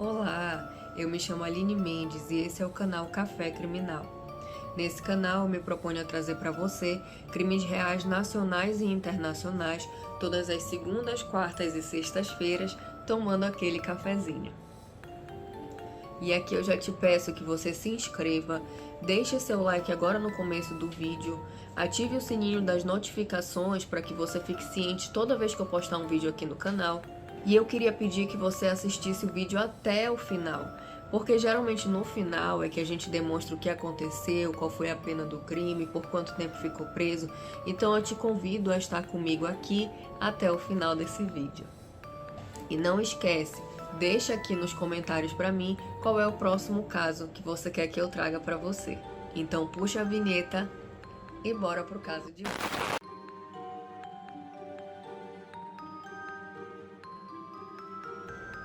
Olá, eu me chamo Aline Mendes e esse é o canal Café Criminal. Nesse canal eu me proponho a trazer para você crimes reais nacionais e internacionais todas as segundas, quartas e sextas-feiras, tomando aquele cafezinho. E aqui eu já te peço que você se inscreva, deixe seu like agora no começo do vídeo, ative o sininho das notificações para que você fique ciente toda vez que eu postar um vídeo aqui no canal. E eu queria pedir que você assistisse o vídeo até o final, porque geralmente no final é que a gente demonstra o que aconteceu, qual foi a pena do crime, por quanto tempo ficou preso. Então eu te convido a estar comigo aqui até o final desse vídeo. E não esquece, deixa aqui nos comentários para mim qual é o próximo caso que você quer que eu traga para você. Então puxa a vinheta e bora pro caso de hoje.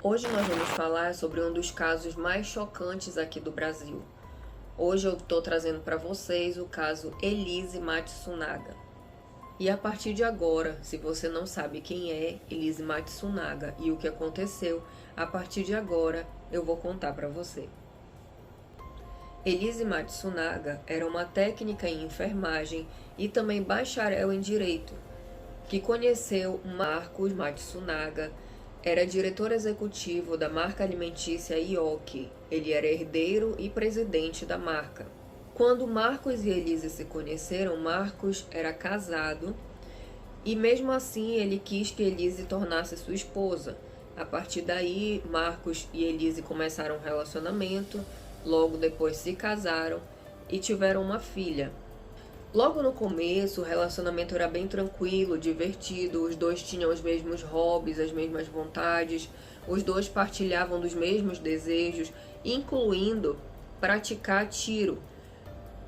Hoje nós vamos falar sobre um dos casos mais chocantes aqui do Brasil. Hoje eu estou trazendo para vocês o caso Elise Matsunaga. E a partir de agora, se você não sabe quem é Elise Matsunaga e o que aconteceu, a partir de agora eu vou contar para você. Elise Matsunaga era uma técnica em enfermagem e também bacharel em direito, que conheceu Marcos Matsunaga. Era diretor executivo da marca alimentícia Yoki. Ele era herdeiro e presidente da marca. Quando Marcos e Elise se conheceram, Marcos era casado e mesmo assim ele quis que Elise tornasse sua esposa. A partir daí, Marcos e Elise começaram um relacionamento, logo depois se casaram e tiveram uma filha. Logo no começo, o relacionamento era bem tranquilo, divertido, os dois tinham os mesmos hobbies, as mesmas vontades, os dois partilhavam dos mesmos desejos, incluindo praticar tiro.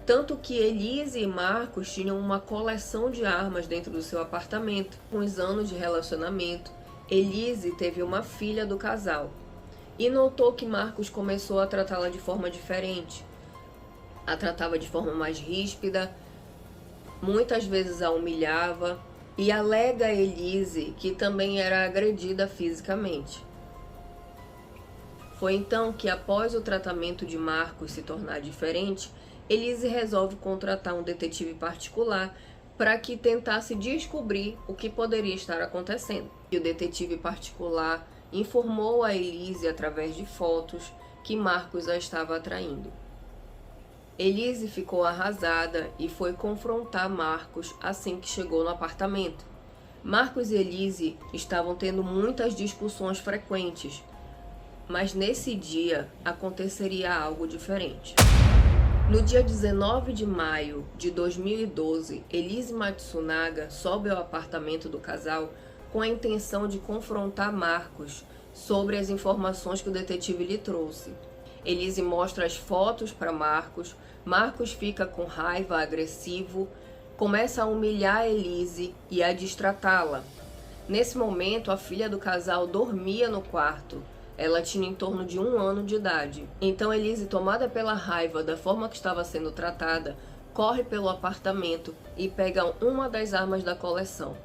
Tanto que Elise e Marcos tinham uma coleção de armas dentro do seu apartamento. Com os anos de relacionamento, Elise teve uma filha do casal e notou que Marcos começou a tratá-la de forma diferente. A tratava de forma mais ríspida, muitas vezes a humilhava e alega a Elise que também era agredida fisicamente. Foi então que, após o tratamento de Marcos se tornar diferente, Elise resolve contratar um detetive particular para que tentasse descobrir o que poderia estar acontecendo. E o detetive particular informou a Elise através de fotos que Marcos a estava atraindo. Elise ficou arrasada e foi confrontar Marcos assim que chegou no apartamento. Marcos e Elise estavam tendo muitas discussões frequentes, mas nesse dia aconteceria algo diferente. No dia 19 de maio de 2012, Elise Matsunaga sobe ao apartamento do casal com a intenção de confrontar Marcos sobre as informações que o detetive lhe trouxe. Elise mostra as fotos para Marcos. Marcos fica com raiva, agressivo, começa a humilhar Elise e a destratá-la. Nesse momento, a filha do casal dormia no quarto. Ela tinha em torno de 1 ano de idade. Então Elise, tomada pela raiva da forma que estava sendo tratada, corre pelo apartamento e pega uma das armas da coleção.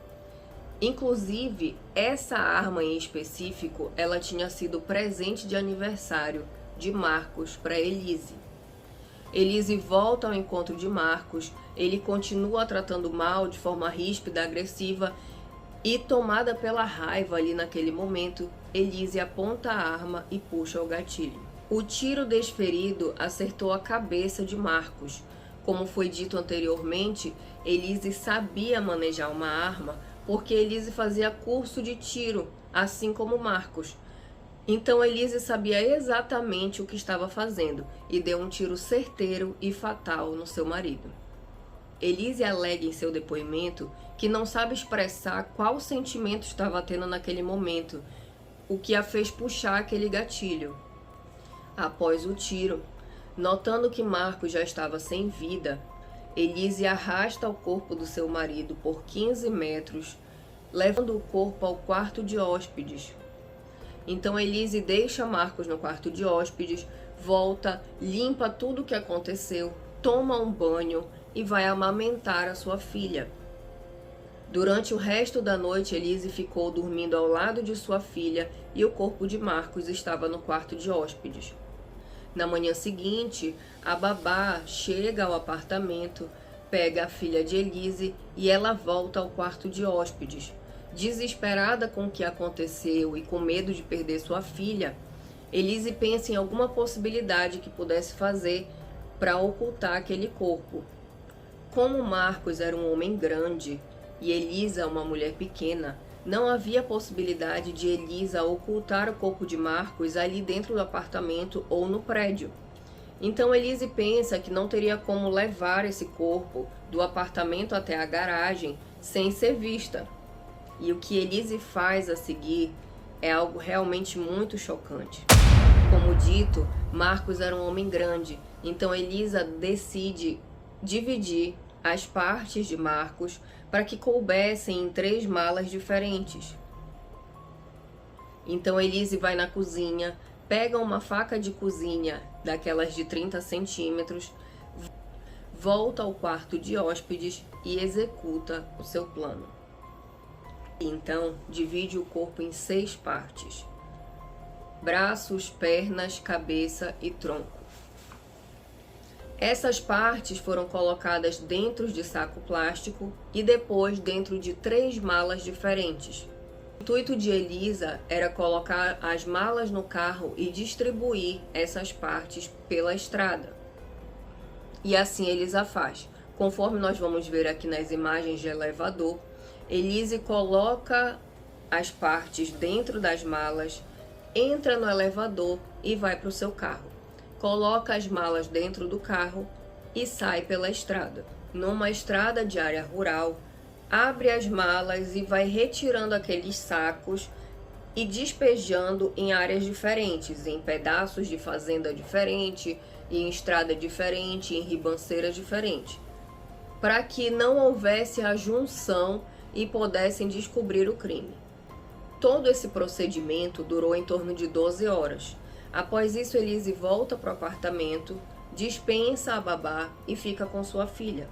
Inclusive, essa arma em específico, ela tinha sido presente de aniversário de Marcos para Elise. Elise volta ao encontro de Marcos, ele continua tratando mal de forma ríspida, agressiva e, tomada pela raiva ali naquele momento, Elise aponta a arma e puxa o gatilho. O tiro desferido acertou a cabeça de Marcos. Como foi dito anteriormente, Elise sabia manejar uma arma porque Elise fazia curso de tiro, assim como Marcos. Então Elise sabia exatamente o que estava fazendo e deu um tiro certeiro e fatal no seu marido. Elise alega em seu depoimento que não sabe expressar qual sentimento estava tendo naquele momento, o que a fez puxar aquele gatilho. Após o tiro, notando que Marcos já estava sem vida, Elise arrasta o corpo do seu marido por 15 metros, levando o corpo ao quarto de hóspedes. Então Elise deixa Marcos no quarto de hóspedes, volta, limpa tudo o que aconteceu, toma um banho e vai amamentar a sua filha. Durante o resto da noite, Elise ficou dormindo ao lado de sua filha e o corpo de Marcos estava no quarto de hóspedes. Na manhã seguinte, a babá chega ao apartamento, pega a filha de Elise e ela volta ao quarto de hóspedes. Desesperada com o que aconteceu e com medo de perder sua filha, Elise pensa em alguma possibilidade que pudesse fazer para ocultar aquele corpo. Como Marcos era um homem grande e Elisa uma mulher pequena, não havia possibilidade de Elisa ocultar o corpo de Marcos ali dentro do apartamento ou no prédio. Então Elise pensa que não teria como levar esse corpo do apartamento até a garagem sem ser vista. E o que Elise faz a seguir é algo realmente muito chocante. Como dito, Marcos era um homem grande, então Elisa decide dividir as partes de Marcos para que coubessem em 3 malas diferentes. Então Elise vai na cozinha, pega uma faca de cozinha, daquelas de 30 centímetros, volta ao quarto de hóspedes e executa o seu plano. Então, divide o corpo em 6 partes: braços, pernas, cabeça e tronco. Essas partes foram colocadas dentro de saco plástico e depois dentro de 3 malas diferentes. O intuito de Elisa era colocar as malas no carro e distribuir essas partes pela estrada. E assim Elisa faz. Conforme nós vamos ver aqui nas imagens de elevador, Elise coloca as partes dentro das malas, entra no elevador e vai para o seu carro. Coloca as malas dentro do carro e sai pela estrada. Numa estrada de área rural, abre as malas e vai retirando aqueles sacos e despejando em áreas diferentes, em pedaços de fazenda diferente, em estrada diferente, em ribanceiras diferentes, para que não houvesse a junção e pudessem descobrir o crime. Todo esse procedimento durou em torno de 12 horas. Após isso, Elise volta para o apartamento, dispensa a babá e fica com sua filha.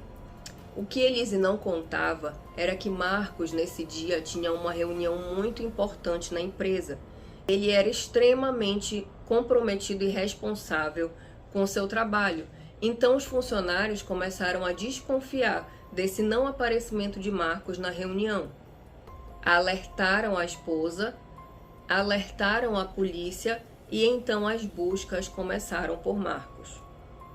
O que Elise não contava era que Marcos, nesse dia, tinha uma reunião muito importante na empresa. Ele era extremamente comprometido e responsável com seu trabalho. Então, os funcionários começaram a desconfiar desse não aparecimento de Marcos na reunião. Alertaram a esposa, alertaram a polícia e então as buscas começaram por Marcos.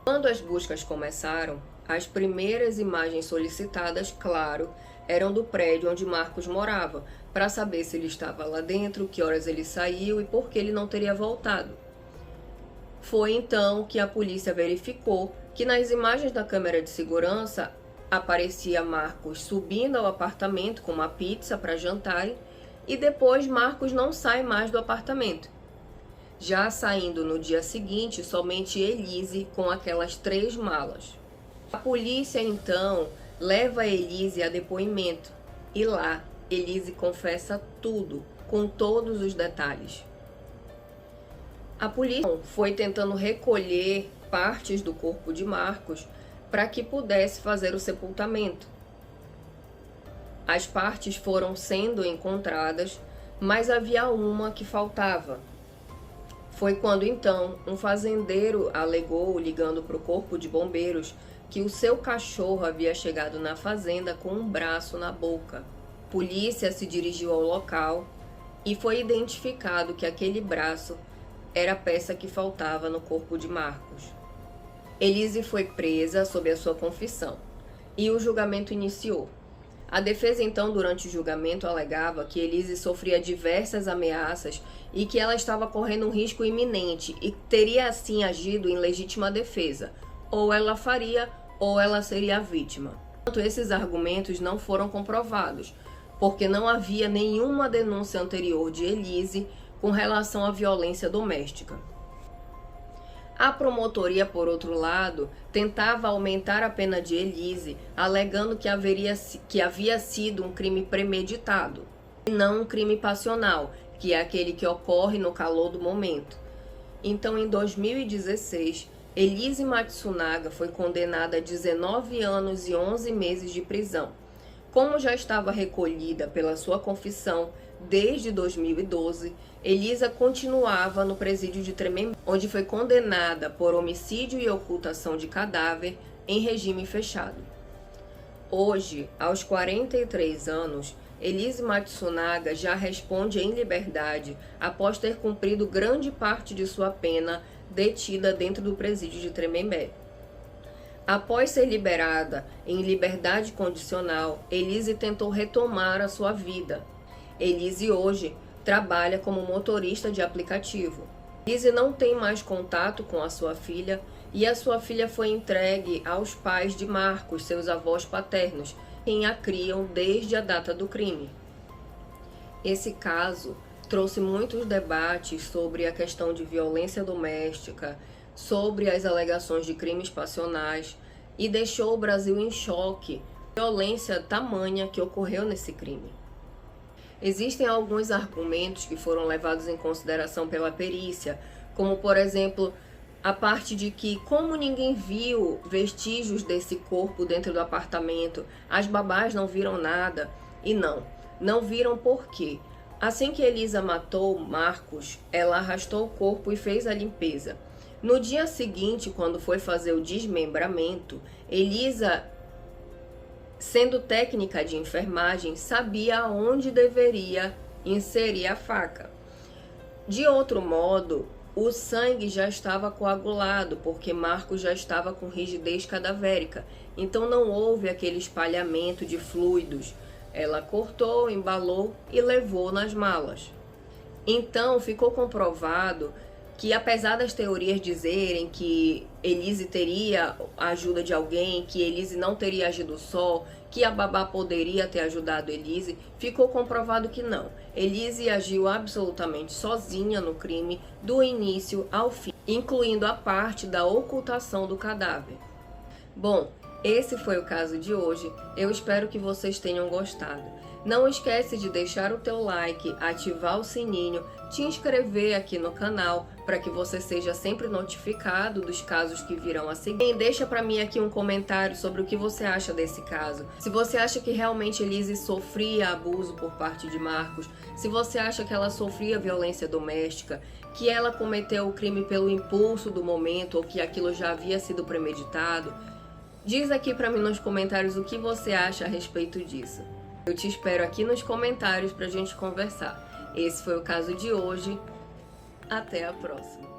Quando as buscas começaram, as primeiras imagens solicitadas, claro, eram do prédio onde Marcos morava, para saber se ele estava lá dentro, que horas ele saiu e por que ele não teria voltado. Foi então que a polícia verificou que nas imagens da câmera de segurança aparecia Marcos subindo ao apartamento com uma pizza para jantar e depois Marcos não sai mais do apartamento. Já saindo no dia seguinte, somente Elise com aquelas 3 malas. A polícia então leva Elise a depoimento e lá Elise confessa tudo, com todos os detalhes. A polícia foi tentando recolher partes do corpo de Marcos para que pudesse fazer o sepultamento. As partes foram sendo encontradas, mas havia uma que faltava. Foi quando então um fazendeiro alegou, ligando para o corpo de bombeiros, que o seu cachorro havia chegado na fazenda com um braço na boca. A polícia se dirigiu ao local e foi identificado que aquele braço era a peça que faltava no corpo de Marcos. Elise foi presa sob a sua confissão e o julgamento iniciou. A defesa então, durante o julgamento, alegava que Elise sofria diversas ameaças e que ela estava correndo um risco iminente e teria assim agido em legítima defesa. Ou ela faria, ou ela seria a vítima. Enquanto esses argumentos não foram comprovados, porque não havia nenhuma denúncia anterior de Elise com relação à violência doméstica. A promotoria, por outro lado, tentava aumentar a pena de Elise, alegando que havia sido um crime premeditado, e não um crime passional, que é aquele que ocorre no calor do momento. Então, em 2016, Elise Matsunaga foi condenada a 19 anos e 11 meses de prisão. Como já estava recolhida pela sua confissão desde 2012, Elisa continuava no presídio de Tremembé, onde foi condenada por homicídio e ocultação de cadáver em regime fechado. Hoje, aos 43 anos, Elise Matsunaga já responde em liberdade após ter cumprido grande parte de sua pena detida dentro do presídio de Tremembé. Após ser liberada em liberdade condicional, Elise tentou retomar a sua vida. Elise hoje trabalha como motorista de aplicativo. Elise não tem mais contato com a sua filha e a sua filha foi entregue aos pais de Marcos, seus avós paternos, quem a criam desde a data do crime. Esse caso trouxe muitos debates sobre a questão de violência doméstica, sobre as alegações de crimes passionais e deixou o Brasil em choque com a violência tamanha que ocorreu nesse crime. Existem alguns argumentos que foram levados em consideração pela perícia, como por exemplo, a parte de que como ninguém viu vestígios desse corpo dentro do apartamento, as babás não viram nada. E não viram por quê? Assim que Elisa matou Marcos, ela arrastou o corpo e fez a limpeza. No dia seguinte, quando foi fazer o desmembramento, Elisa, sendo técnica de enfermagem, sabia onde deveria inserir a faca. De outro modo, o sangue já estava coagulado, porque Marcos já estava com rigidez cadavérica, então não houve aquele espalhamento de fluidos. Ela cortou, embalou e levou nas malas. Então ficou comprovado que, apesar das teorias dizerem que Elise teria a ajuda de alguém, que Elise não teria agido só, que a babá poderia ter ajudado Elise, ficou comprovado que não. Elise agiu absolutamente sozinha no crime, do início ao fim, incluindo a parte da ocultação do cadáver. Bom, esse foi o caso de hoje. Eu espero que vocês tenham gostado. Não esquece de deixar o teu like, ativar o sininho, te inscrever aqui no canal para que você seja sempre notificado dos casos que virão a seguir. E deixa para mim aqui um comentário sobre o que você acha desse caso. Se você acha que realmente Elise sofria abuso por parte de Marcos, se você acha que ela sofria violência doméstica, que ela cometeu o crime pelo impulso do momento ou que aquilo já havia sido premeditado, diz aqui para mim nos comentários o que você acha a respeito disso. Eu te espero aqui nos comentários para a gente conversar. Esse foi o caso de hoje. Até a próxima.